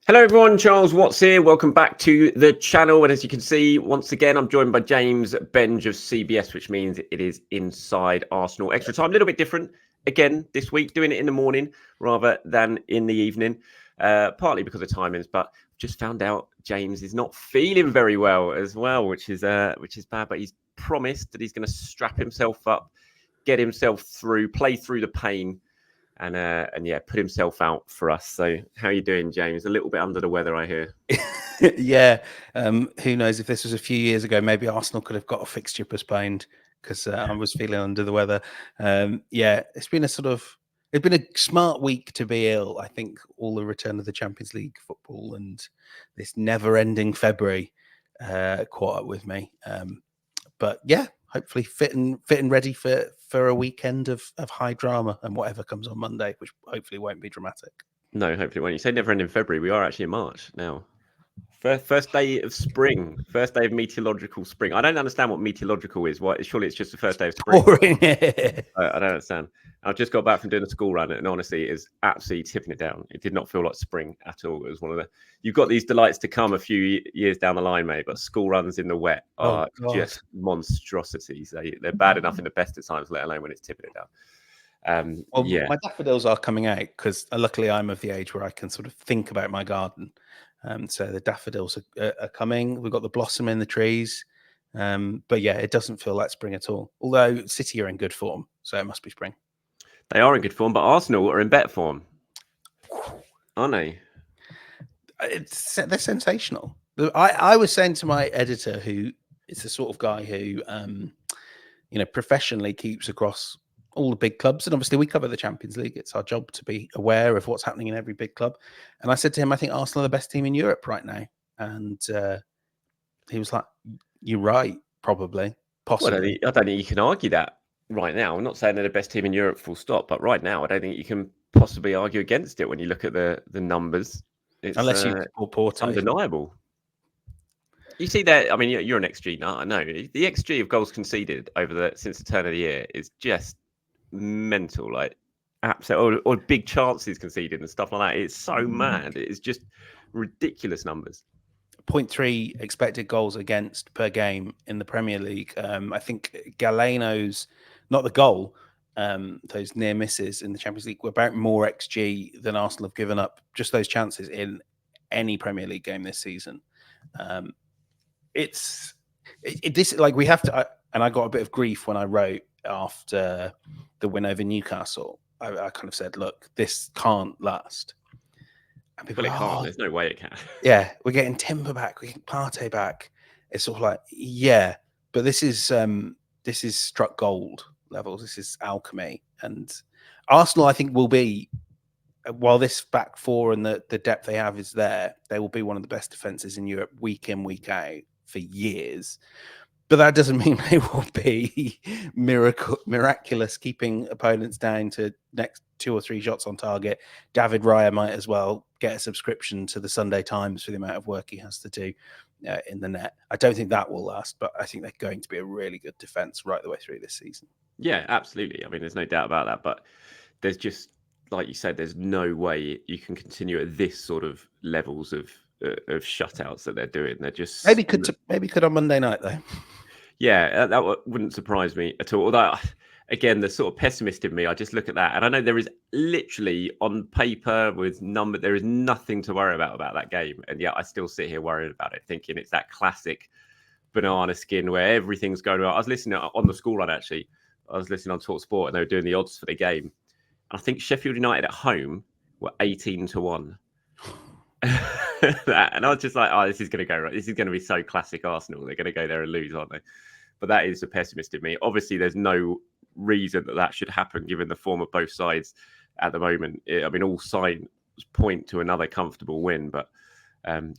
Hello everyone, Charles Watts here. Welcome back to the channel. And as you can see, once again, I'm joined by James Benge of CBS, which means it is Inside Arsenal Extra Time. A little bit different again this week, doing it in the morning rather than in the evening, partly because of timings, but just found out James is not feeling very well as well, which is bad. But he's promised that he's going to strap himself up, get himself through, play through the pain. And yeah, put himself out for us. So how are you doing, James? A little bit under the weather, I hear. Yeah. Who knows if this was a few years ago, maybe Arsenal could have got a fixture postponed because I was feeling under the weather. Yeah, it's been a smart week to be ill. I think all the return of the Champions League football and this never-ending February caught up with me. But yeah, hopefully fit and ready for a weekend of high drama and whatever comes on Monday, which hopefully won't be dramatic. No, hopefully when you say never end in February, we are actually in March now. First day of spring, first day of meteorological spring. I don't understand what meteorological is. Why? Surely it's just the first day of spring. Boring. I don't understand. I've just got back from doing a school run, and honestly, it is absolutely tipping it down. It did not feel like spring at all. It was one of the. You've got these delights to come a few years down the line, mate. But school runs in the wet are just monstrosities. They're bad enough in the best of times, let alone when it's tipping it down. Well, yeah, my daffodils are coming out because luckily I'm of the age where I can sort of think about my garden. So the daffodils are coming. We've got the blossom in the trees. But yeah, it doesn't feel like spring at all. Although City are in good form, so it must be spring. they are in good form, but Arsenal are in better form, aren't they? They're sensational. I was saying to my editor, who is the sort of guy who, professionally keeps across all the big clubs, and obviously we cover the Champions League. It's our job to be aware of what's happening in every big club. And I said to him, I think Arsenal are the best team in Europe right now. And he was like, "You're right, probably, possibly." Well, I don't think you can argue that right now. I'm not saying they're the best team in Europe, full stop. But right now, I don't think you can possibly argue against it when you look at the numbers. It's, Unless you call it's Porto. undeniable. You see that? I mean, you're an XG nut. I know the XG of goals conceded since the turn of the year is just mental. Like absolute or big chances conceded and stuff like that. It's so mad. It's just ridiculous numbers. 0.3 expected goals against per game in the Premier League. I think Galeno's, not the goal, those near misses in the Champions League were about more XG than Arsenal have given up, just those chances in any Premier League game this season. We have to, and I got a bit of grief when I wrote after the win over Newcastle. I kind of said, look, this can't last. And people, it can't. There's no way it can. Yeah, we're getting Timber back, we're getting Partey back. It's sort of like, yeah, but this is struck gold levels. This is alchemy, and Arsenal, I think, will be, while this back four and the depth they have is there, they will be one of the best defenses in Europe week in, week out for years. But that doesn't mean they will be miraculous, keeping opponents down to next 2 or 3 shots on target. David Raya might as well get a subscription to the Sunday Times for the amount of work he has to do in the net. I don't think that will last, but I think they're going to be a really good defence right the way through this season. Yeah, absolutely. I mean, there's no doubt about that. But there's just, like you said, there's no way you can continue at this sort of levels of shutouts that they're doing. They're just maybe could on Monday night though. Yeah, that wouldn't surprise me at all. Although, again, the sort of pessimist in me, I just look at that and I know there is literally on paper with number, there is nothing to worry about that game, and yet I still sit here worried about it, thinking it's that classic banana skin where everything's going well. I was listening on the school run actually. I was listening on Talk Sport and they were doing the odds for the game. And I think Sheffield United at home were 18-1. And I was just like, oh, this is going to go right. This is going to be so classic Arsenal. They're going to go there and lose, aren't they? But that is a pessimist in me. Obviously, there's no reason that should happen given the form of both sides at the moment. I mean, all signs point to another comfortable win, but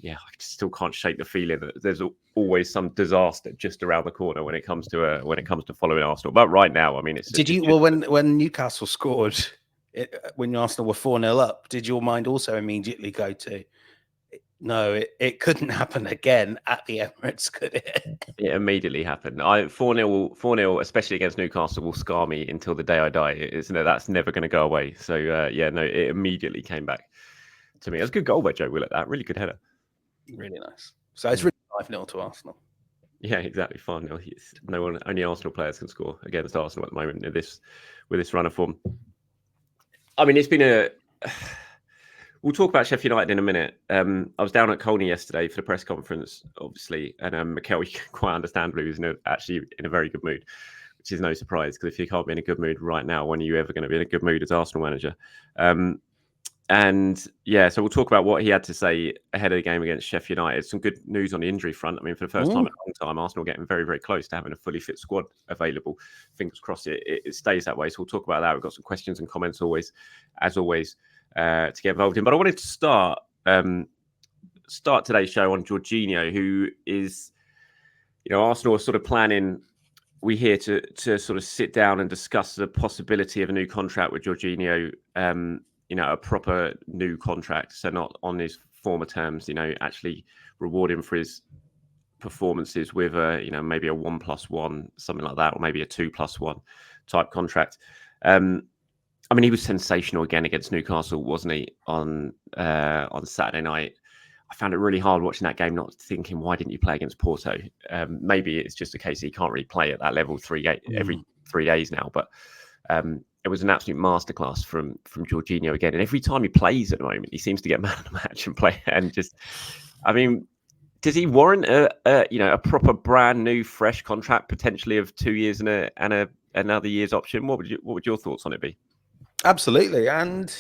yeah, I still can't shake the feeling that there's always some disaster just around the corner when it comes to following Arsenal. But right now, I mean, it's. When Newcastle scored, when Arsenal were 4-0 up, did your mind also immediately go to, no, it couldn't happen again at the Emirates, could it? It immediately happened. 4-0, especially against Newcastle, will scar me until the day I die. That's never going to go away. So yeah, no, it immediately came back. to me. It was a good goal by Joe Will at that. Really good header. Really nice. So it's really 5-0 to Arsenal. Yeah, exactly. 5-0. No one, only Arsenal players can score against Arsenal at the moment with this run of form. I mean, it's been a. We'll talk about Sheffield United in a minute. I was down at Colney yesterday for the press conference, obviously, and Mikel, you can quite understandably, was actually in a very good mood, which is no surprise, because if you can't be in a good mood right now, when are you ever going to be in a good mood as Arsenal manager? And yeah, so we'll talk about what he had to say ahead of the game against Sheffield United. Some good news on the injury front. I mean, for the first time in a long time, Arsenal getting very, very close to having a fully fit squad available. Fingers crossed it stays that way. So we'll talk about that. We've got some questions and comments as always, to get involved in. But I wanted to start today's show on Jorginho, who is, Arsenal are sort of planning. We here to sort of sit down and discuss the possibility of a new contract with Jorginho. A proper new contract, so not on his former terms. Actually reward him for his performances with maybe a 1+1, something like that, or maybe a 2+1 type contract. I mean, he was sensational again against Newcastle, wasn't he? On Saturday night, I found it really hard watching that game, not thinking, why didn't you play against Porto? Maybe it's just a case he can't really play at that level every 3 days now, but. It was an absolute masterclass from Jorginho again. And every time he plays at the moment, he seems to get man of the match and play. And just, I mean, does he warrant a proper brand new, fresh contract, potentially of 2 years and another year's option? What would your thoughts on it be? Absolutely. And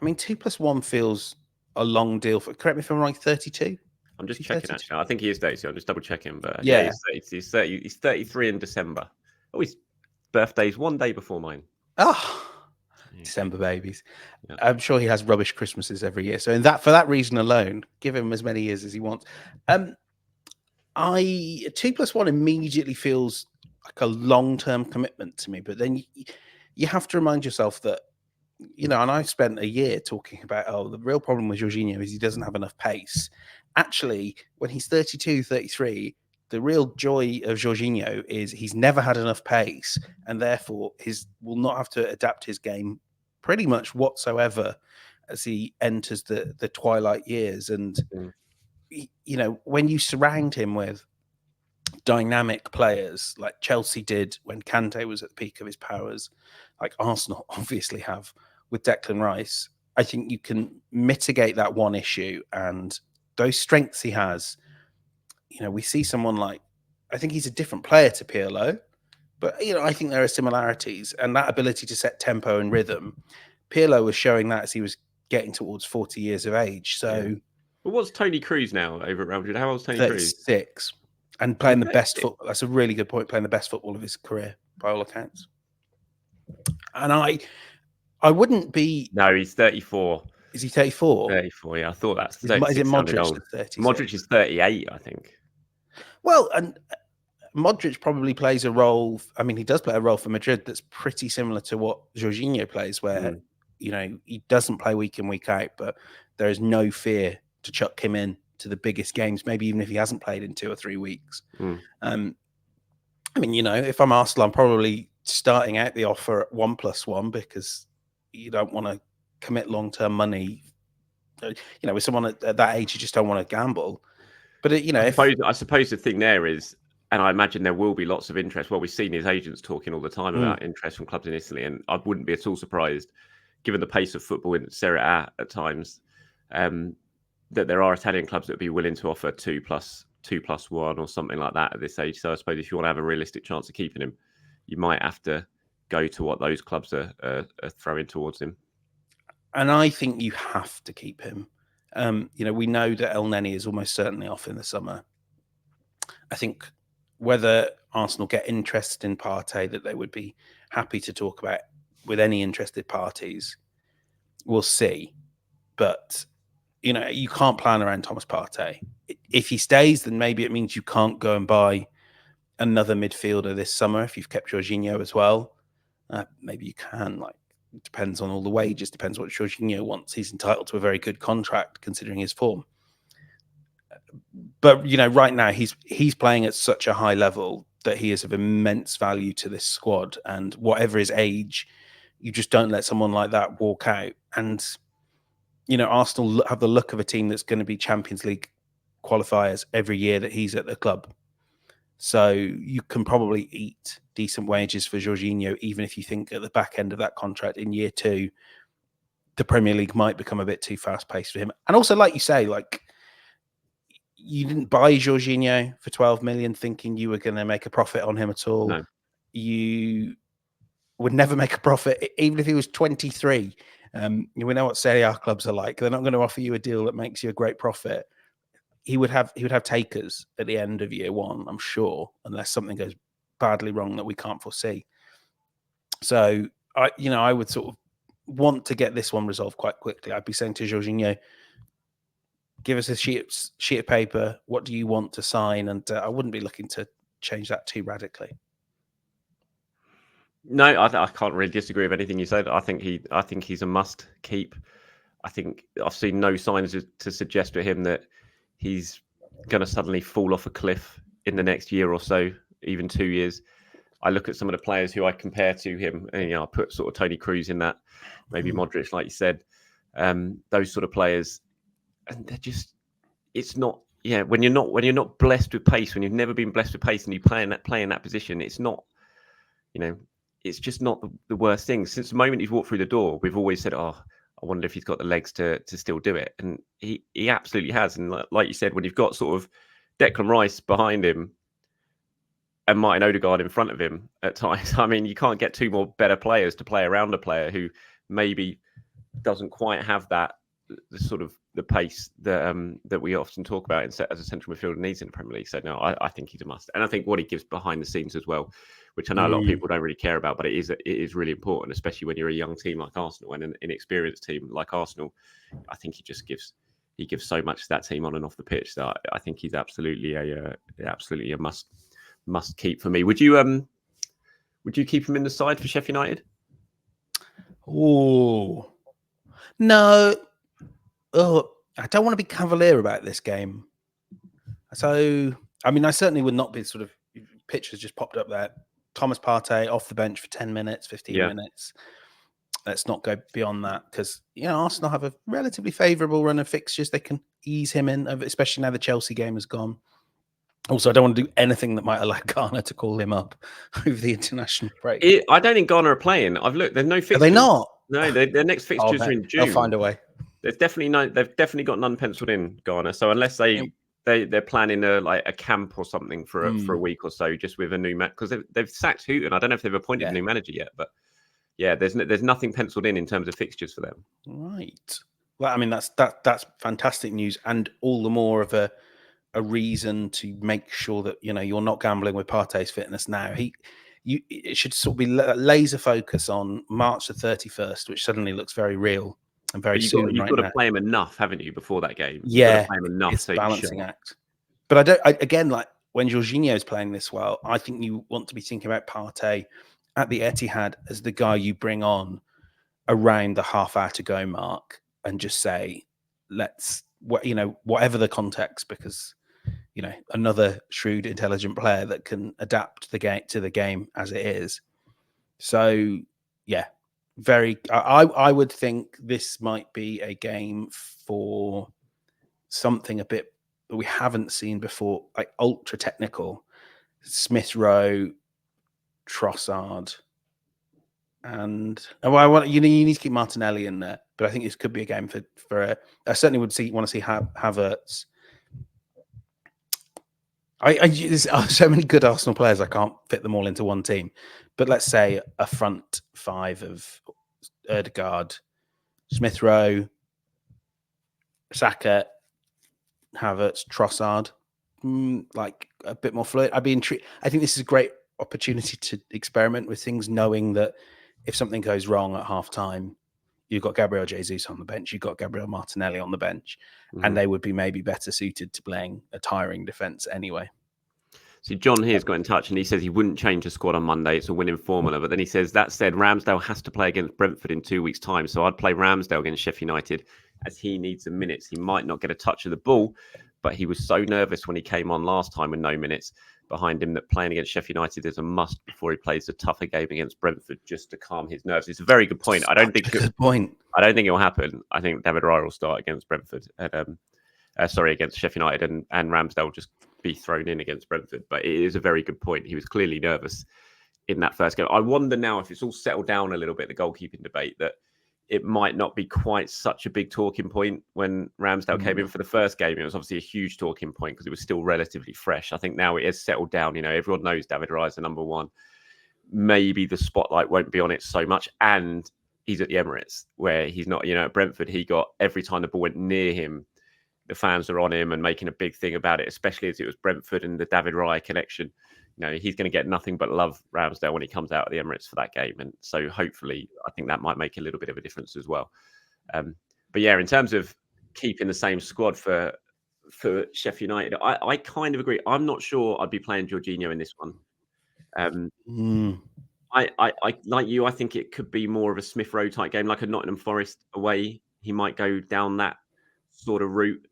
I mean, 2+1 feels a long deal for. Correct me if I'm wrong. 32. I'm just checking 32? Actually. I think he is 32. I'm just double checking. But yeah, he's 33 in December. Oh, his birthday's one day before mine. Oh, December babies. Yeah. I'm sure he has rubbish Christmases every year. So for that reason alone, give him as many years as he wants. 2+1 immediately feels like a long-term commitment to me. But then you have to remind yourself that, and I spent a year talking about, the real problem with Jorginho is he doesn't have enough pace. Actually, when he's 32, 33, the real joy of Jorginho is he's never had enough pace, and therefore will not have to adapt his game pretty much whatsoever as he enters the twilight years. And when you surround him with dynamic players like Chelsea did when Kante was at the peak of his powers, like Arsenal obviously have with Declan Rice, I think you can mitigate that one issue, and those strengths he has. We see someone like, I think he's a different player to Pirlo, but, I think there are similarities, and that ability to set tempo and rhythm. Pirlo was showing that as he was getting towards 40 years of age. So, Well, what's Tony Cruz now over at Real Madrid? How old's Tony Cruz? 36, and playing the best football. That's a really good point. Playing the best football of his career, by all accounts. And I wouldn't be. No, he's 34. Is he 34? 34, yeah. I thought that's. Is it Modric? Modric is 38, I think. Well, and Modric probably plays a role. I mean, he does play a role for Madrid that's pretty similar to what Jorginho plays, where he doesn't play week in, week out, but there is no fear to chuck him in to the biggest games, maybe even if he hasn't played in 2 or 3 weeks. I mean, if I'm Arsenal, I'm probably starting out the offer at 1+1 because you don't want to commit long-term money. With someone at that age, you just don't want to gamble. But I suppose the thing there is, and I imagine there will be lots of interest. Well, we've seen his agents talking all the time about interest from clubs in Italy, and I wouldn't be at all surprised, given the pace of football in Serie A at times, that there are Italian clubs that would be willing to offer 2+1 or something like that at this age. So I suppose if you want to have a realistic chance of keeping him, you might have to go to what those clubs are throwing towards him. And I think you have to keep him. We know that El Neni is almost certainly off in the summer. I think whether Arsenal get interest in Partey, that they would be happy to talk about with any interested parties, we'll see. But, you can't plan around Thomas Partey. If he stays, then maybe it means you can't go and buy another midfielder this summer if you've kept Jorginho as well. Maybe you can, it depends on all the wages, depends what Jorginho wants. He's entitled to a very good contract considering his form. But, right now he's playing at such a high level that he is of immense value to this squad. And whatever his age, you just don't let someone like that walk out. And Arsenal have the look of a team that's going to be Champions League qualifiers every year that he's at the club. So you can probably eat decent wages for Jorginho, even if you think at the back end of that contract in year 2, the Premier League might become a bit too fast paced for him. And also, like you say, like you didn't buy Jorginho for 12 million thinking you were going to make a profit on him at all. No. You would never make a profit, even if he was 23. We know what Serie A clubs are like. They're not going to offer you a deal that makes you a great profit. He would have takers at the end of year 1, I'm sure, unless something goes badly wrong that we can't foresee. So I would sort of want to get this one resolved quite quickly. I'd be saying to Jorginho, give us a sheet of paper. What do you want to sign? And I wouldn't be looking to change that too radically. No, I can't really disagree with anything you said. I think he's a must keep. I think I've seen no signs to suggest to him that he's going to suddenly fall off a cliff in the next year or so, even 2 years. I look at some of the players who I compare to him, and I put sort of Tony Cruz in that, maybe Modric, like you said, those sort of players, and they're just, it's not. Yeah, when you're not blessed with pace, when you've never been blessed with pace, and you play in that position, it's not, it's just not the worst thing. Since the moment he's walked through the door, we've always said, "Oh, I wonder if he's got the legs to still do it," and he absolutely has. And like you said, when you've got sort of Declan Rice behind him and Martin Odegaard in front of him at times, I mean, you can't get 2 more better players to play around a player who maybe doesn't quite have the sort of the pace that we often talk about as a central midfielder needs in the Premier League. So no, I think he's a must, and I think what he gives behind the scenes as well, which I know a lot of people don't really care about, but it is really important, especially when you're a young team like Arsenal and an inexperienced team like Arsenal. I think he gives so much to that team on and off the pitch that I think he's absolutely a must keep for me. Would you keep him in the side for Sheffield United? Oh no. Oh, I don't want to be cavalier about this game. So, I mean, I certainly would not be sort of, pictures just popped up there. Thomas Partey off the bench for 10 minutes, 15 minutes. Let's not go beyond that because, Arsenal have a relatively favourable run of fixtures. They can ease him in, especially now the Chelsea game has gone. Also, I don't want to do anything that might allow Ghana to call him up over the international break. I don't think Ghana are playing. I've looked. There's no fixtures. Are they not? No, their next fixtures are in June. They'll find a way. They've definitely got none penciled in, Ghana. So unless they're planning a camp or something for a week or so, just with a new man, because they've sacked Houghton. I don't know if they've appointed a new manager yet, but there's nothing penciled in terms of fixtures for them. Right. Well, I mean that's fantastic news, and all the more of a reason to make sure that you're not gambling with Partey's fitness now. It should sort of be laser focus on March the 31st, which suddenly looks very real. And very soon, you've got to play him enough, haven't you, before that game? Yeah, play him enough. It's a balancing act. But again, like when Jorginho is playing this well, I think you want to be thinking about Partey at the Etihad as the guy you bring on around the half-hour to go mark and just say, whatever the context, because another shrewd, intelligent player that can adapt to the game as it is. So yeah. I would think this might be a game for something a bit that we haven't seen before, like ultra technical. Smith Rowe, Trossard, and you need to keep Martinelli in there. But I think this could be a game for I certainly want to see Havertz. There's so many good Arsenal players, I can't fit them all into one team. But let's say a front 5 of Odegaard, Smith Rowe, Saka, Havertz, Trossard, like a bit more fluid. I'd be intrigued. I think this is a great opportunity to experiment with things, knowing that if something goes wrong at half time, you've got Gabriel Jesus on the bench, you've got Gabriel Martinelli on the bench, and they would be maybe better suited to playing a tiring defence anyway. See, John here's got in touch and he says he wouldn't change the squad on Monday. It's a winning formula. But then he says, that said, Ramsdale has to play against Brentford in 2 weeks' time. So I'd play Ramsdale against Sheffield United as he needs the minutes. He might not get a touch of the ball, but he was so nervous when he came on last time with no minutes. behind him that playing against Sheffield United is a must before he plays a tougher game against Brentford, just to calm his nerves. It's a very good point. I don't think it will happen. I think David Raya will start against Brentford, and against Sheffield United, and Ramsdale will just be thrown in against Brentford. But it is a very good point. He was clearly nervous in that first game. I wonder now if it's all settled down a little bit, the goalkeeping debate, that it might not be quite such a big talking point. When Ramsdale came in for the first game, it was obviously a huge talking point because it was still relatively fresh. I think now it has settled down. Everyone knows David Raya is the number one. Maybe the spotlight won't be on it so much. And he's at the Emirates, where he's not, at Brentford, he got, every time the ball went near him, the fans are on him and making a big thing about it, especially as it was Brentford and the David Raya connection. He's going to get nothing but love, Ramsdale, when he comes out of the Emirates for that game. And so hopefully, I think that might make a little bit of a difference as well. But yeah, in terms of keeping the same squad for Sheffield United, I kind of agree. I'm not sure I'd be playing Jorginho in this one. I like you. I think it could be more of a Smith Rowe type game, like a Nottingham Forest away. He might go down that sort of route.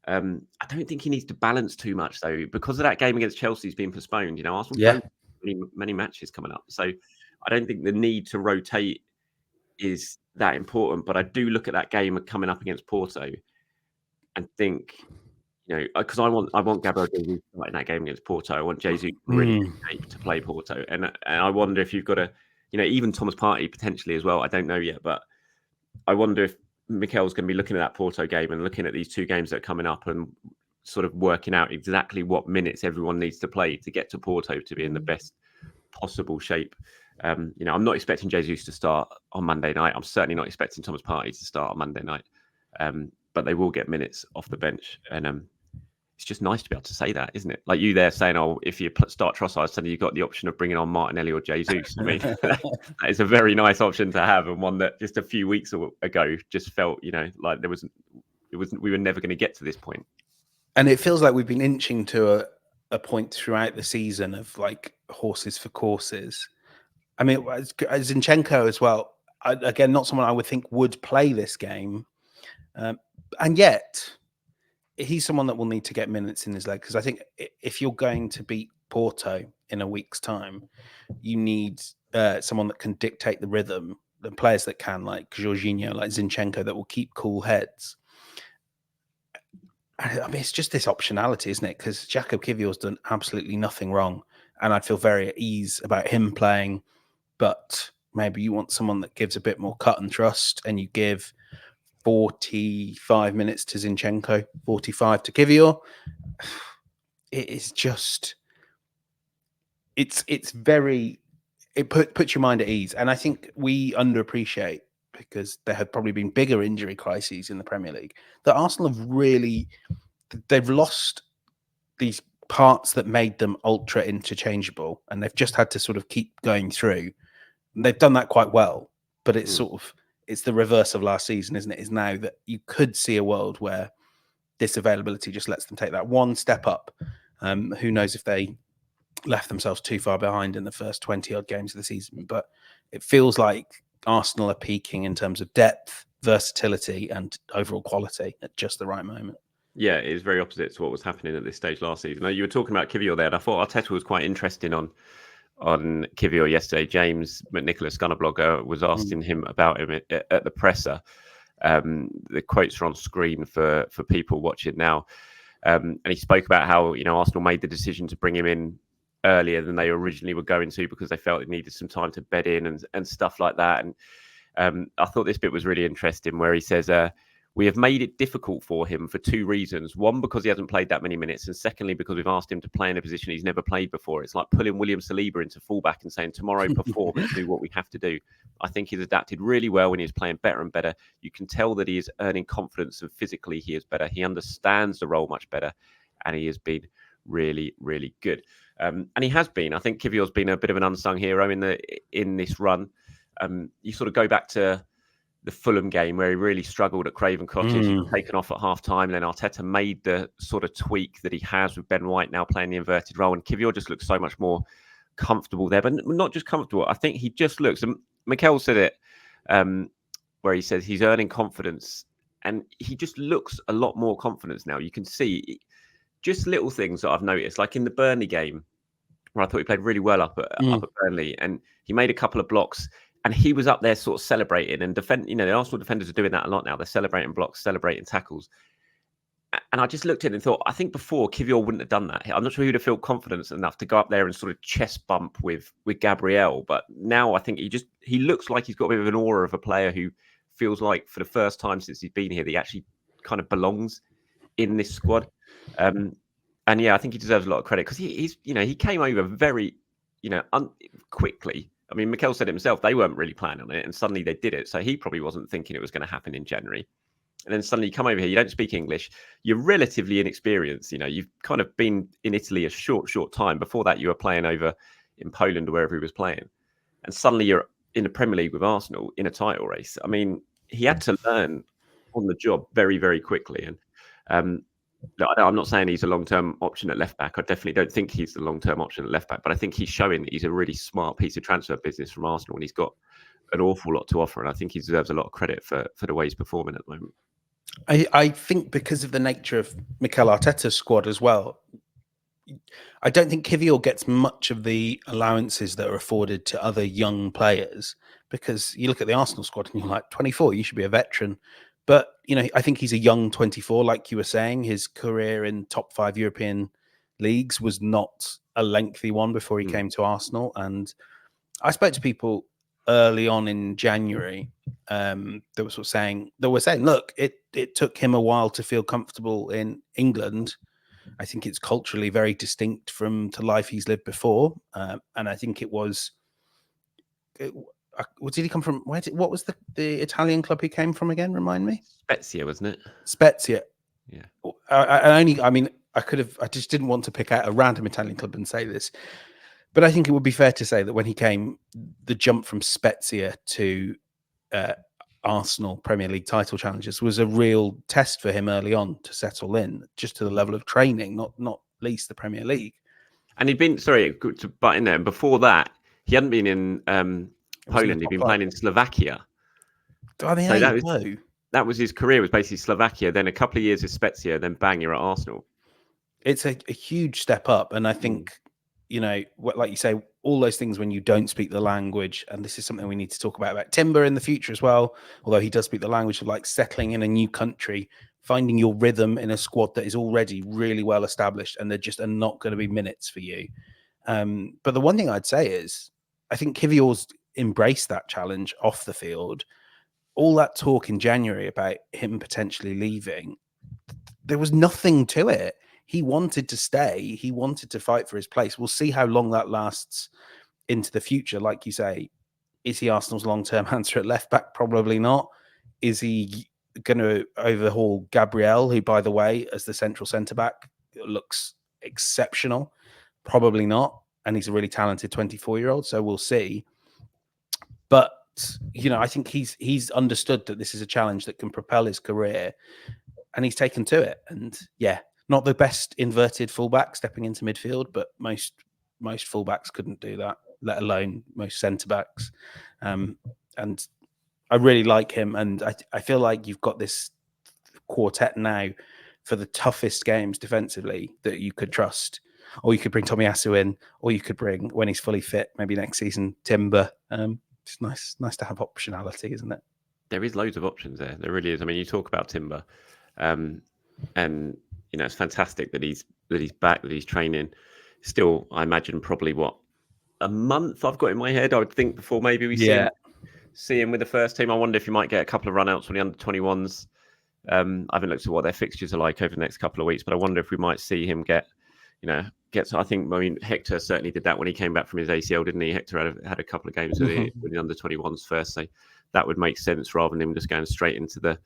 I don't think he needs to balance too much, though, because of that game against Chelsea's been postponed. Arsenal don't have many matches coming up, so I don't think the need to rotate is that important. But I do look at that game coming up against Porto and think, because I want Gabriel Jesus in that game against Porto. I want Jesus really to play Porto, and I wonder if you've got to, even Thomas Partey potentially as well. I don't know yet, but I wonder if Mikel's going to be looking at that Porto game and looking at these two games that are coming up and sort of working out exactly what minutes everyone needs to play to get to Porto to be in the best possible shape. I'm not expecting Jesus to start on Monday night. I'm certainly not expecting Thomas Partey to start on Monday night. But they will get minutes off the bench. And it's just nice to be able to say that, isn't it? Like you there saying, if you start Trossard, suddenly you've got the option of bringing on Martinelli or Jesus. I mean, that is a very nice option to have, and one that just a few weeks ago just felt, like we were never going to get to this point. And it feels like we've been inching to a point throughout the season of like horses for courses. I mean, Zinchenko as well. Again, not someone I would think would play this game. And yet, he's someone that will need to get minutes in his leg, because I think if you're going to beat Porto in a week's time, you need someone that can dictate the rhythm, the players that can, like Jorginho, like Zinchenko, that will keep cool heads. I mean, it's just this optionality, isn't it? Because Jakub Kiwior's done absolutely nothing wrong, and I'd feel very at ease about him playing. But maybe you want someone that gives a bit more cut and thrust, and you give 45 minutes to Zinchenko, 45 to Kiwior. It is just, it puts your mind at ease. And I think we underappreciate, because there have probably been bigger injury crises in the Premier League, that Arsenal they've lost these parts that made them ultra interchangeable, and they've just had to sort of keep going through. And they've done that quite well, but it's it's the reverse of last season, isn't it? Is now that you could see a world where this availability just lets them take that one step up. Who knows if they left themselves too far behind in the first 20 odd games of the season, but it feels like Arsenal are peaking in terms of depth, versatility, and overall quality at just the right moment. Yeah, it is very opposite to what was happening at this stage last season. Now, you were talking about Kiwior there, and I thought Arteta was quite interesting on Kiwior yesterday. James McNicholas, Gunner blogger, was asking him about him at the presser. The quotes are on screen for people watching now. And he spoke about how, Arsenal made the decision to bring him in earlier than they originally were going to, because they felt it needed some time to bed in and stuff like that. And I thought this bit was really interesting, where he says, we have made it difficult for him for two reasons. One, because he hasn't played that many minutes. And secondly, because we've asked him to play in a position he's never played before. It's like pulling William Saliba into fullback and saying, tomorrow perform and do what we have to do. I think he's adapted really well when he's playing better and better. You can tell that he is earning confidence, and physically he is better. He understands the role much better, and he has been really, really good. And he has been. I think Kiwior's been a bit of an unsung hero in this run. You sort of go back to the Fulham game, where he really struggled at Craven Cottage. He was taken off at half time. Then Arteta made the sort of tweak that he has with Ben White now playing the inverted role. And Kiwior just looks so much more comfortable there, but not just comfortable. I think he just looks, and Mikel said it, where he says he's earning confidence, and he just looks a lot more confidence now. You can see just little things that I've noticed, like in the Burnley game, where I thought he played really well up Mm. at Burnley, and he made a couple of blocks, and he was up there sort of celebrating and defend. You know, the Arsenal defenders are doing that a lot now. They're celebrating blocks, celebrating tackles. And I just looked at it and thought, I think before Kiwior wouldn't have done that. I'm not sure he'd have felt confidence enough to go up there and sort of chest bump with Gabriel. But now I think he looks like he's got a bit of an aura of a player who feels like for the first time since he's been here, that he actually kind of belongs in this squad. And yeah, I think he deserves a lot of credit because he came over very, quickly. I mean, Mikel said it himself, they weren't really planning on it, and suddenly they did it. So he probably wasn't thinking it was going to happen in January. And then suddenly you come over here, you don't speak English, you're relatively inexperienced. You've kind of been in Italy a short time. Before that, you were playing over in Poland or wherever he was playing. And suddenly you're in the Premier League with Arsenal in a title race. I mean, he had to learn on the job very, very quickly. And I'm not saying he's a long-term option at left back. I definitely don't think he's the long-term option at left back, but I think he's showing that he's a really smart piece of transfer business from Arsenal, and he's got an awful lot to offer. And I think he deserves a lot of credit for the way he's performing at the moment. I think because of the nature of Mikel Arteta's squad as well, I don't think Kiwior gets much of the allowances that are afforded to other young players, because you look at the Arsenal squad and you're like, 24, you should be a veteran. But, I think he's a young 24, like you were saying. His career in top 5 European leagues was not a lengthy one before he came to Arsenal. And I spoke to people early on in January that were saying, look, it took him a while to feel comfortable in England. I think it's culturally very distinct from the life he's lived before. And I think where did he come from? What was the Italian club he came from again? Remind me. Spezia, wasn't it? Spezia. Yeah. I just didn't want to pick out a random Italian club and say this, but I think it would be fair to say that when he came, the jump from Spezia to Arsenal Premier League title challenges was a real test for him early on to settle in, just to the level of training, not least the Premier League. And he'd been, sorry to butt in there, and before that, he hadn't been in Poland. He'd been playing in Slovakia. I mean, so that was his career, was basically Slovakia, then a couple of years with Spezia, then bang, you're at Arsenal. It's a huge step up. And I think, like you say, all those things when you don't speak the language, and this is something we need to talk about Timber in the future as well, although he does speak the language, of like settling in a new country, finding your rhythm in a squad that is already really well established, and there just are not going to be minutes for you. But the one thing I'd say is, I think Kiwior's embraced that challenge off the field. All that talk in January about him potentially leaving, there was nothing to it. He wanted to stay. He wanted to fight for his place. We'll see how long that lasts into the future. Like you say, is he Arsenal's long-term answer at left back? Probably not. Is he going to overhaul Gabriel, who, by the way, as the central centre-back, looks exceptional? Probably not. And he's a really talented 24-year-old, so we'll see. But, I think he's understood that this is a challenge that can propel his career, and he's taken to it. And, yeah, not the best inverted fullback stepping into midfield, but most fullbacks couldn't do that, let alone most centre-backs. And I really like him, and I feel like you've got this quartet now for the toughest games defensively that you could trust. Or you could bring Tomiyasu in, or you could bring, when he's fully fit, maybe next season, Timber. It's nice to have optionality, isn't it? There is loads of options there. There really is. I mean, you talk about Timber, and it's fantastic that he's back, that he's training. Still, I imagine probably a month I've got in my head, I would think, before maybe we see him with the first team. I wonder if he might get a couple of run-outs from the under-21s. I haven't looked at what their fixtures are like over the next couple of weeks, but I wonder if we might see him get. I mean, Hector certainly did that when he came back from his ACL, didn't he? Hector had a couple of games with the under-21s first, so that would make sense rather than him just going straight into the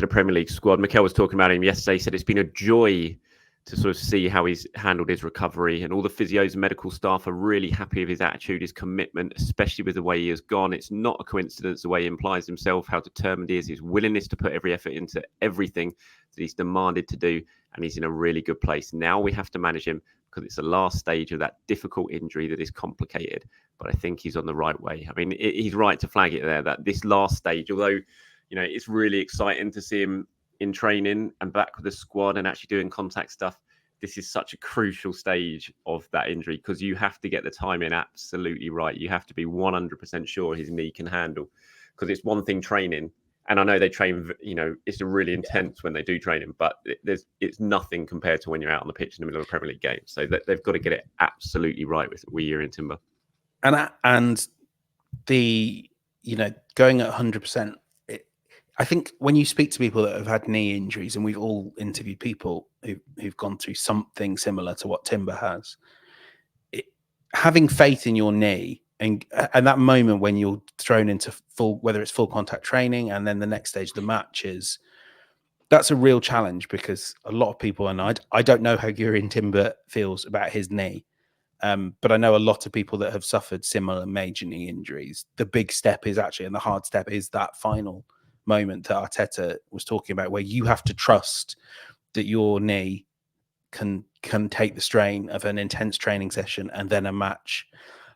Premier League squad. Mikel was talking about him yesterday. He said it's been a joy to sort of see how he's handled his recovery, and all the physios and medical staff are really happy with his attitude, his commitment, especially with the way he has gone. It's not a coincidence the way he implies himself, how determined he is, his willingness to put every effort into everything that he's demanded to do, and he's in a really good place. Now we have to manage him because it's the last stage of that difficult injury that is complicated, but I think he's on the right way. I mean, he's right to flag it there, that this last stage, although, it's really exciting to see him in training and back with the squad and actually doing contact stuff, this is such a crucial stage of that injury because you have to get the timing absolutely right. You have to be 100% sure his knee can handle, because it's one thing training. And I know they train, it's really intense when they do training, but it's nothing compared to when you're out on the pitch in the middle of a Premier League game. So they've got to get it absolutely right with Weir and Timber. And the, going at 100%, I think when you speak to people that have had knee injuries, and we've all interviewed people who've gone through something similar to what Timber has, having faith in your knee and that moment when you're thrown into whether it's full contact training and then the next stage of the match that's a real challenge, because a lot of people, and I don't know how Jorginho Timber feels about his knee, but I know a lot of people that have suffered similar major knee injuries. The big step is actually, and the hard step is that final moment that Arteta was talking about, where you have to trust that your knee can take the strain of an intense training session and then a match.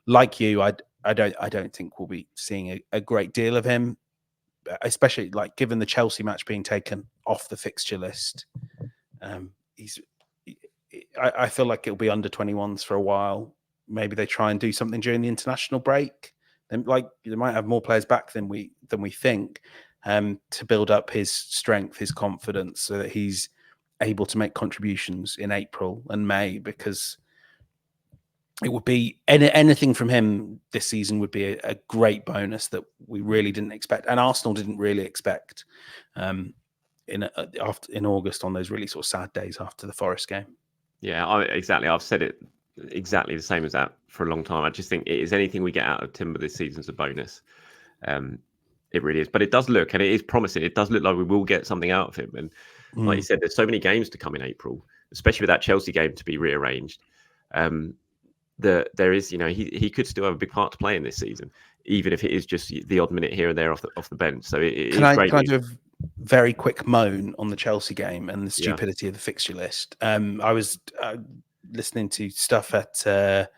Like you, I don't think we'll be seeing a great deal of him, especially like given the Chelsea match being taken off the fixture list. I feel like it'll be under 21s for a while. Maybe they try and do something during the international break. Then, like, they might have more players back than we think, to build up his strength, his confidence, so that he's able to make contributions in April and May, because it would be anything from him this season would be a great bonus that we really didn't expect, and Arsenal didn't really expect in August, on those really sort of sad days after the Forest game. Yeah, exactly. I've said it exactly the same as that for a long time. I just think it is anything we get out of Timber this season's a bonus. It really is, but it does look, and it is promising. It does look like we will get something out of him, and like you said, there's so many games to come in April, especially with that Chelsea game to be rearranged. There is, he could still have a big part to play in this season, even if it is just the odd minute here and there off the bench. So can I do a very quick moan on the Chelsea game and the stupidity of the fixture list? I was listening to stuff at at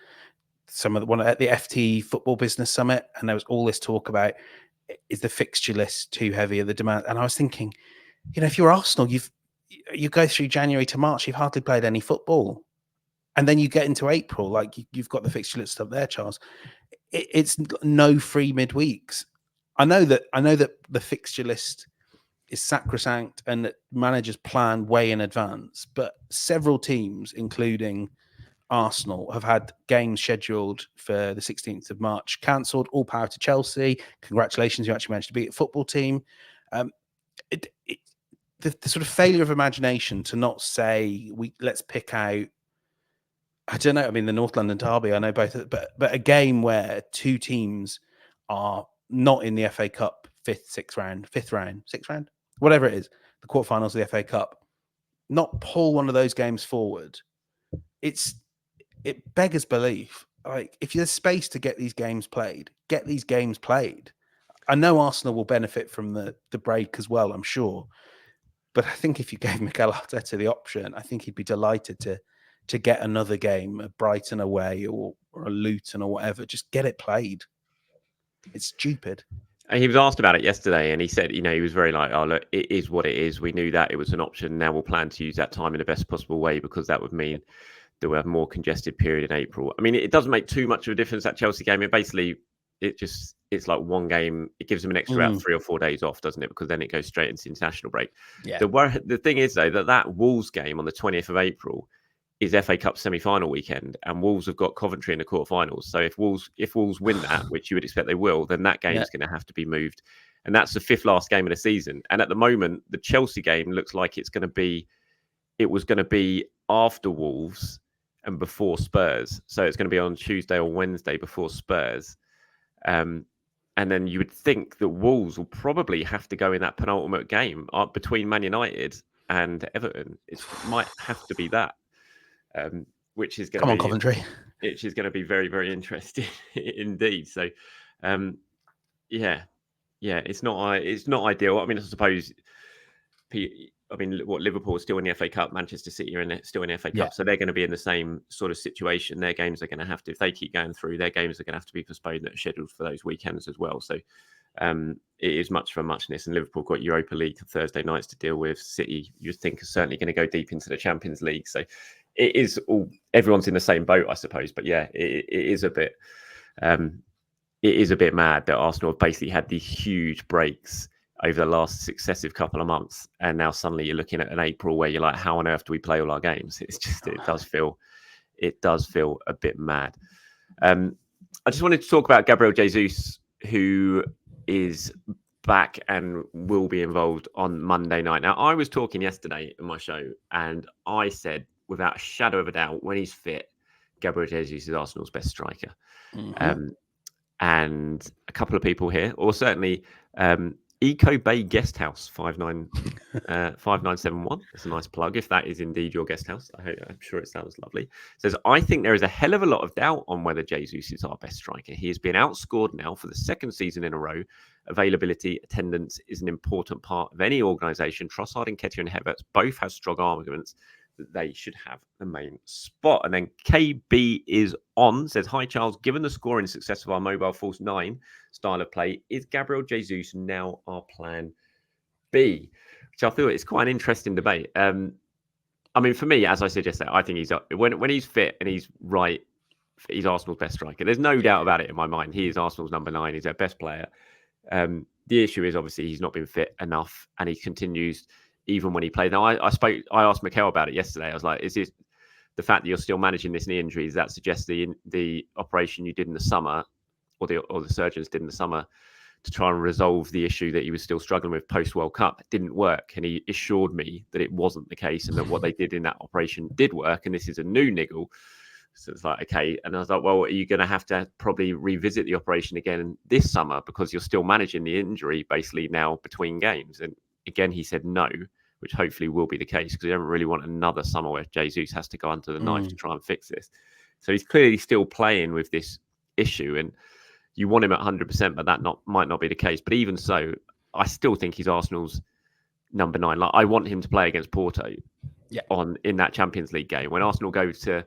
the FT Football Business Summit, and there was all this talk about, is the fixture list too heavy of the demand? And I was thinking, if you're Arsenal, you go through January to March, you've hardly played any football. And then you get into April, like you've got the fixture list up there, Charles. It's no free midweeks. I know that the fixture list is sacrosanct and that managers plan way in advance, but several teams, including Arsenal, have had games scheduled for the 16th of March cancelled. All power to Chelsea. Congratulations, you actually managed to beat a football team. The sort of failure of imagination to not say, let's pick out, I don't know. I mean, the North London derby, I know both, but a game where two teams are not in the FA Cup fifth round, whatever it is, the quarterfinals of the FA Cup, not pull one of those games forward. It beggars belief. Like, if there's space to get these games played, get these games played. I know Arsenal will benefit from the break as well, I'm sure. But I think if you gave Mikel Arteta the option, I think he'd be delighted to get another game, a Brighton away or a Luton or whatever. Just get it played. It's stupid. And he was asked about it yesterday, and he said, he was very like, "Oh, look, it is what it is. We knew that it was an option. Now we'll plan to use that time in the best possible way, because that would mean that we'll have a more congested period in April." I mean, it doesn't make too much of a difference, that Chelsea game. It's like one game. It gives them an extra about 3 or 4 days off, doesn't it? Because then it goes straight into the international break. Yeah. The thing is, though, that Wolves game on the 20th of April is FA Cup semi-final weekend, and Wolves have got Coventry in the quarterfinals. So if Wolves win that, which you would expect they will, then that game is going to have to be moved, and that's the 5th last game of the season. And at the moment, the Chelsea game looks like it was going to be after Wolves and before Spurs. So it's going to be on Tuesday or Wednesday before Spurs. And then you would think that Wolves will probably have to go in that penultimate game between Man United and Everton. It might have to be that. Which is going to be Coventry. Which is going to be very, very interesting indeed. So, it's not ideal. I mean, I suppose, Liverpool is still in the FA Cup, Manchester City are still in the FA Cup, so they're going to be in the same sort of situation. Their games are going to have to, if they keep going through, their games are going to have to be postponed, that are scheduled for those weekends as well. So, it is much for muchness, and Liverpool got Europa League Thursday nights to deal with. City, you think, are certainly going to go deep into the Champions League. So it is all, everyone's in the same boat, I suppose. But yeah, it is a bit mad that Arsenal have basically had these huge breaks over the last successive couple of months, and now suddenly you're looking at an April where you're like, how on earth do we play all our games? It's just, it does feel a bit mad. I just wanted to talk about Gabriel Jesus, who is back and will be involved on Monday night. Now, I was talking yesterday in my show, and I said, without a shadow of a doubt, when he's fit, Gabriel Jesus is Arsenal's best striker. And a couple of people here, or certainly Eco Bay Guest House 5971. That's a nice plug if that is indeed your guest house. I'm sure it sounds lovely. Says, I think there is a hell of a lot of doubt on whether Jesus is our best striker. He has been outscored now for the second season in a row. Availability, attendance is an important part of any organisation. Trossard, Nketiah and Havertz both have strong arguments that they should have the main spot. And then KB is on, says, hi Charles, given the scoring success of our mobile false 9 style of play, is Gabriel Jesus now our plan B? Which I feel it's quite an interesting debate. I mean, for me, as I said yesterday, I think he's when he's fit and he's right, he's Arsenal's best striker. There's no doubt about it in my mind. He is Arsenal's number 9. He's their best player. The issue is obviously he's not been fit enough, and he continues even when he plays. Now, I asked Mikel about it yesterday. I was like, is this the fact that you're still managing this knee injury? Does that suggest the operation you did in the summer, or the surgeons did in the summer, to try and resolve the issue that he was still struggling with post-World Cup, didn't work? And he assured me that it wasn't the case, and that what they did in that operation did work, and this is a new niggle. So it's like, okay. And I was like, well, are you going to have to probably revisit the operation again this summer because you're still managing the injury basically now between games? And again, he said no, which hopefully will be the case, because we don't really want another summer where Jesus has to go under the knife to try and fix this. So he's clearly still playing with this issue, and you want him at 100%, but that might not be the case. But even so, I still think he's Arsenal's number 9. Like, I want him to play against Porto in that Champions League game. When Arsenal go to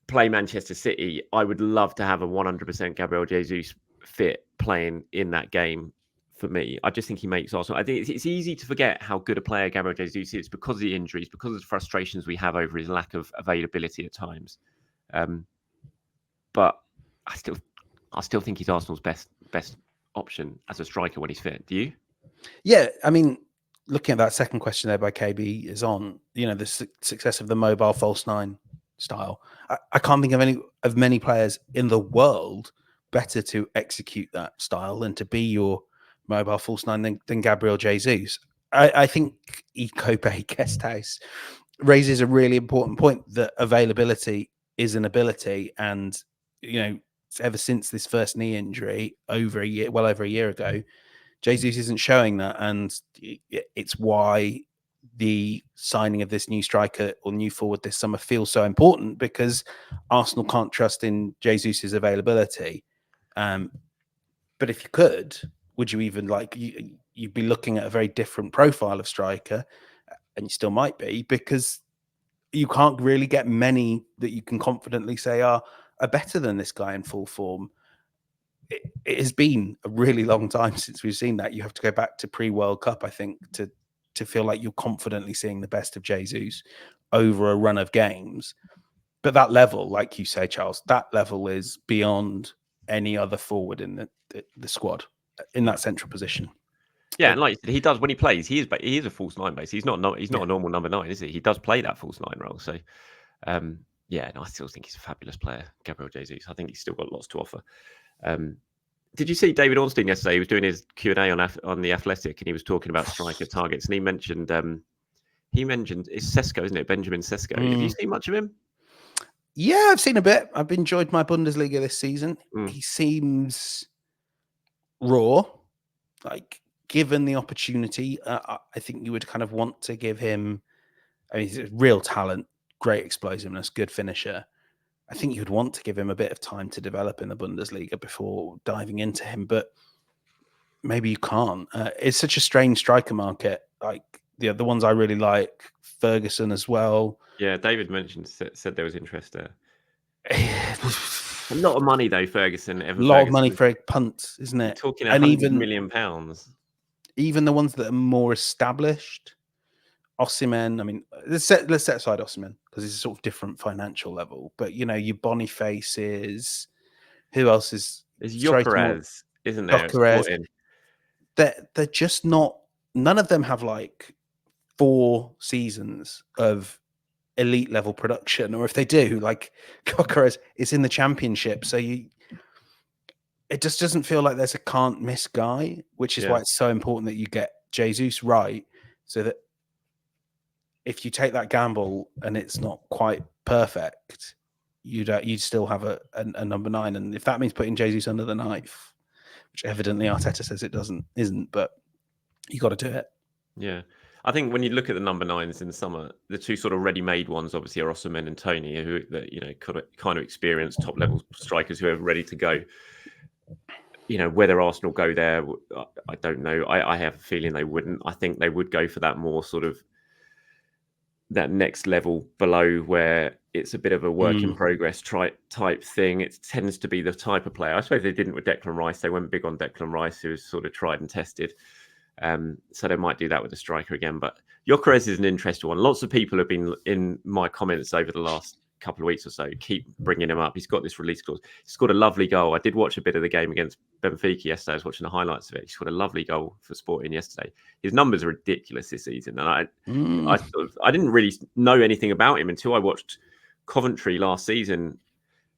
play Manchester City, I would love to have a 100% Gabriel Jesus fit playing in that game. For me, I just think he makes Arsenal. I think it's easy to forget how good a player Gabriel Jesus is because of the injuries, because of the frustrations we have over his lack of availability at times. But I still think he's Arsenal's best option as a striker when he's fit. Do you? Yeah, I mean, looking at that second question there by KB is on, the success of the mobile false 9 style. I can't think of many players in the world better to execute that style and to be your mobile false 9 than Gabriel Jesus. I think Eco Bay Guest House raises a really important point that availability is an ability. And, ever since this first knee injury over a year ago, Jesus isn't showing that. And it's why the signing of this new striker or new forward this summer feels so important, because Arsenal can't trust in Jesus's availability. But if you could, would you even you'd be looking at a very different profile of striker, and you still might be, because you can't really get many that you can confidently say are better than this guy in full form. It has been a really long time since we've seen that. You have to go back to pre-World Cup, I think, to feel like you're confidently seeing the best of Jesus over a run of games. But that level, like you say, Charles, that level is beyond any other forward in the squad in that central position. Yeah, and like you said, he does when he plays. He is a false 9 base. He's not a normal number 9, is he? He does play that false 9 role. So, I still think he's a fabulous player, Gabriel Jesus. I think he's still got lots to offer. Did you see David Ornstein yesterday? He was doing his Q&A on the Athletic, and he was talking about striker targets, and he mentioned it's Sesko, isn't it? Benjamin Sesko. Have you seen much of him? Yeah, I've seen a bit. I've enjoyed my Bundesliga this season. He seems raw. Like, given the opportunity, I think you would kind of want to give him. I mean, he's a real talent, great explosiveness, good finisher. I think you'd want to give him a bit of time to develop in the Bundesliga before diving into him, but maybe you can't. It's such a strange striker market. Like the ones I really like, Ferguson as well. Yeah, David said there was interest there. A lot of money though, Ferguson. A lot of money for a punt, isn't it? Talking £100 million. Even the ones that are more established Osimhen. I mean, let's set aside Osimhen because it's a sort of different financial level. But your Bonifaces. Who else is There's straight on? Gyökeres, isn't there? At Gyökeres. Sporting. They're just not. None of them have like 4 seasons of elite level production, or if they do, like Gyökeres is in the Championship, so it just doesn't feel like there's a can't miss guy, which is why it's so important that you get Jesus right, so that if you take that gamble and it's not quite perfect, you'd still have a number 9, and if that means putting Jesus under the knife, which evidently Arteta says it isn't, but you got to do it. Yeah. I think when you look at the number 9s in the summer, the 2 sort of ready-made ones obviously are Osimhen and Tony, who kind of experienced top-level strikers who are ready to go. Whether Arsenal go there, I don't know. I have a feeling they wouldn't. I think they would go for that more sort of that next level below, where it's a bit of a work in progress type thing. It tends to be the type of player. I suppose they didn't with Declan Rice. They went big on Declan Rice, who was sort of tried and tested. So they might do that with the striker again. But Gyökeres is an interesting one. Lots of people have been in my comments over the last couple of weeks or so, keep bringing him up. He's got this release clause. He scored a lovely goal. I did watch a bit of the game against Benfica yesterday. I was watching the highlights of it. He scored a lovely goal for Sporting yesterday. His numbers are ridiculous this season. And I didn't really know anything about him until I watched Coventry last season.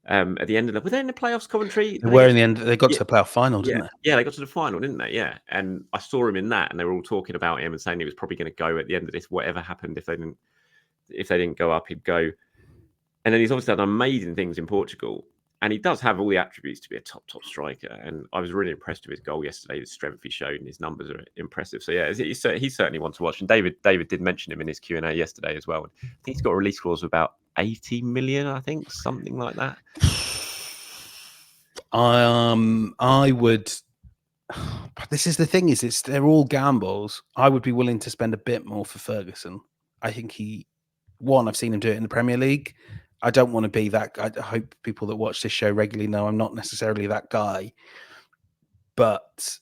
At the end of were they in the playoffs, Coventry? They were in the end. They got to the playoff final, didn't they? Yeah, they got to the final, didn't they? Yeah. And I saw him in that, and they were all talking about him and saying he was probably going to go at the end of this, whatever happened. If they didn't go up, he'd go. And then he's obviously done amazing things in Portugal. And he does have all the attributes to be a top striker. And I was really impressed with his goal yesterday. The strength he showed and his numbers are impressive. So, yeah, he's certainly one to watch. And David did mention him in his Q&A yesterday as well. I think he's got a release clause of about 80 million, I think, something like that. I would. This is the thing: they're all gambles. I would be willing to spend a bit more for Ferguson. I think I've seen him do it in the Premier League. I don't want to be that guy. I hope people that watch this show regularly know I'm not necessarily that guy. But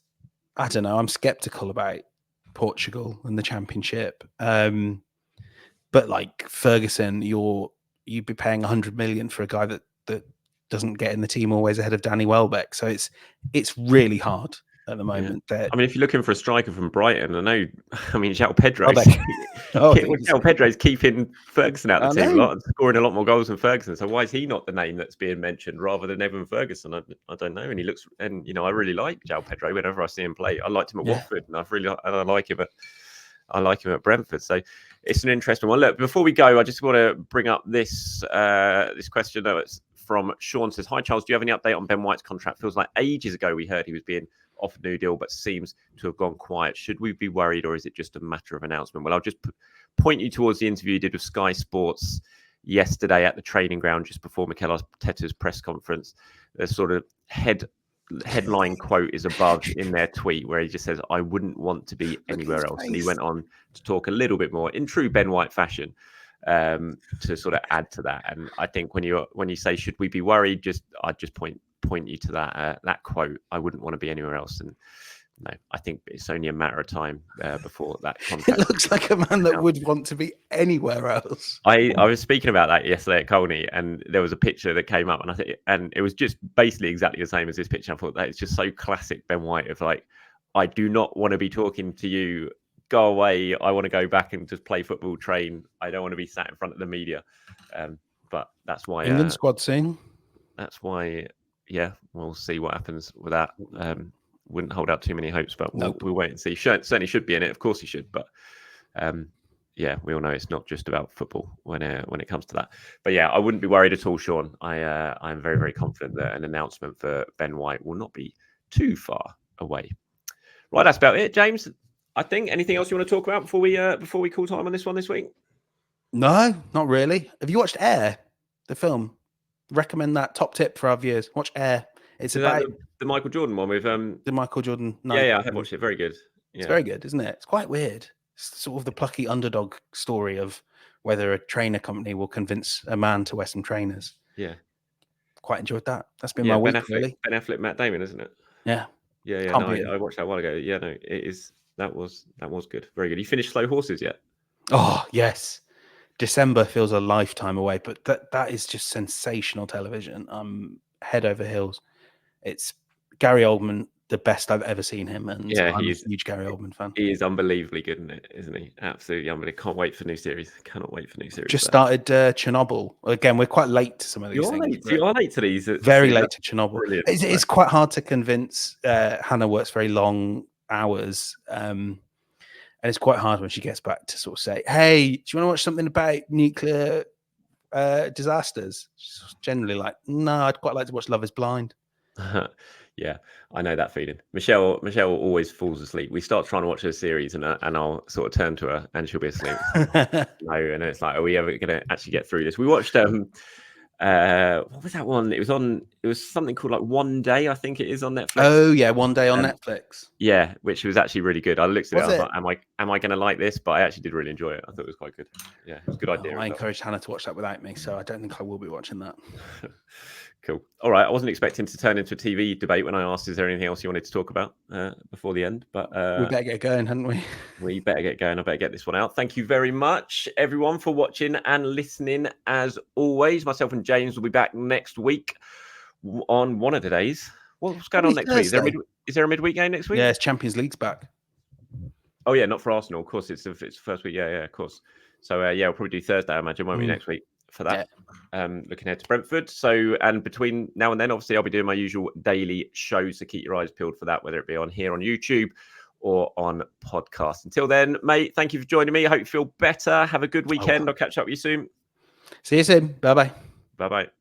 I don't know. I'm skeptical about Portugal and the Championship. But like Ferguson, you'd be paying 100 million for a guy that doesn't get in the team always ahead of Danny Welbeck. So it's really hard at the moment. Yeah. I mean, if you're looking for a striker from Brighton, João Pedro. João Pedro's keeping Ferguson out of the team a lot and scoring a lot more goals than Ferguson. So why is he not the name that's being mentioned rather than Evan Ferguson? I don't know. And he looks, and I really like João Pedro whenever I see him play. I liked him at Watford, and I like him at Brentford. So it's an interesting one. Look, before we go, I just want to bring up this question. It's from Sean. Says, "Hi Charles, do you have any update on Ben White's contract? Feels like ages ago we heard he was being offered a new deal, but seems to have gone quiet. Should we be worried, or is it just a matter of announcement?" Well, I'll just point you towards the interview he did with Sky Sports yesterday at the training ground just before Mikel Arteta's press conference. The sort of headline quote is above in their tweet, where he just says, "I wouldn't want to be anywhere else." And he went on to talk a little bit more in true Ben White fashion to sort of add to that. And I think when you say should we be worried, I'd just point you to that quote. "I wouldn't want to be anywhere else." And no, I think it's only a matter of time before that contract. It looks like a man that would want to be anywhere else. I was speaking about that yesterday at Colney, and there was a picture that came up, and it was just basically exactly the same as this picture. I thought that it's just so classic Ben White of like, "I do not want to be talking to you. Go away. I want to go back and just play football, train. I don't want to be sat in front of the media." But that's why England squad scene. That's why, yeah, we'll see what happens with that. Wouldn't hold out too many hopes, but we'll wait and see. Certainly should be in it. Of course he should. But yeah, we all know it's not just about football when it comes to that. But yeah, I wouldn't be worried at all, Sean. I'm very, very confident that an announcement for Ben White will not be too far away. Right, that's about it, James. I think. Anything else you want to talk about before we call time on this one this week? No, not really. Have you watched Air, the film? Recommend that. Top tip for our viewers. Watch Air. It's about the Michael Jordan one with the Michael Jordan. Yeah, I have watched it. Very good. Yeah. It's very good, isn't it? It's quite weird. It's sort of the plucky underdog story of whether a trainer company will convince a man to wear some trainers. Yeah, quite enjoyed that. That's been my week, really. Ben Affleck, Matt Damon, isn't it? Yeah. Yeah. No, I watched that a while ago. Yeah, no, it is. That was good. Very good. You finished Slow Horses yet? Oh yes, December feels a lifetime away, but that is just sensational television. I'm head over heels. It's Gary Oldman, the best I've ever seen him, and Yeah, I'm a huge Gary Oldman fan. He is unbelievably good in it, isn't he? Absolutely unbelievable. Can't wait for new series. Cannot wait for new series. Just started Chernobyl. Again, we're quite late to some of these You're things. late. You are late to these. Very See, late that's to Chernobyl. brilliant. It's quite hard to convince. Hannah works very long hours, and it's quite hard when she gets back to sort of say, "Hey, do you want to watch something about nuclear disasters?" She's generally like, "No, I'd quite like to watch Love Is Blind." Yeah, I know that feeling. Michelle always falls asleep. We start trying to watch a series, and I'll sort of turn to her, and she'll be asleep. No, and it's like, are we ever going to actually get through this? We watched what was that one? It was something called like One Day, I think it is, on Netflix. Oh yeah, One Day on Netflix. Yeah, which was actually really good. I looked at it, I was it? like, am I going to like this? But I actually did really enjoy it. I thought it was quite good. Yeah, it was a good idea. I encouraged Hannah to watch that without me, so I don't think I will be watching that. Cool. All right. I wasn't expecting to turn into a TV debate when I asked, is there anything else you wanted to talk about before the end? But we better get going, hadn't we? We better get going. I better get this one out. Thank you very much, everyone, for watching and listening. As always, myself and James will be back next week on one of the days. What's going on next week? Is there a midweek game next week? Yeah, it's Champions League's back. Oh yeah, not for Arsenal. Of course, it's the first week. Yeah, of course. So yeah, we'll probably do Thursday, I imagine, won't we, next week for that? Yeah. Looking ahead to Brentford. So, and between now and then, obviously, I'll be doing my usual daily shows. So keep your eyes peeled for that, whether it be on here on YouTube or on podcast. Until then, mate, thank you for joining me. I hope you feel better. Have a good weekend. I'll catch up with you soon. See you soon. Bye-bye. Bye-bye.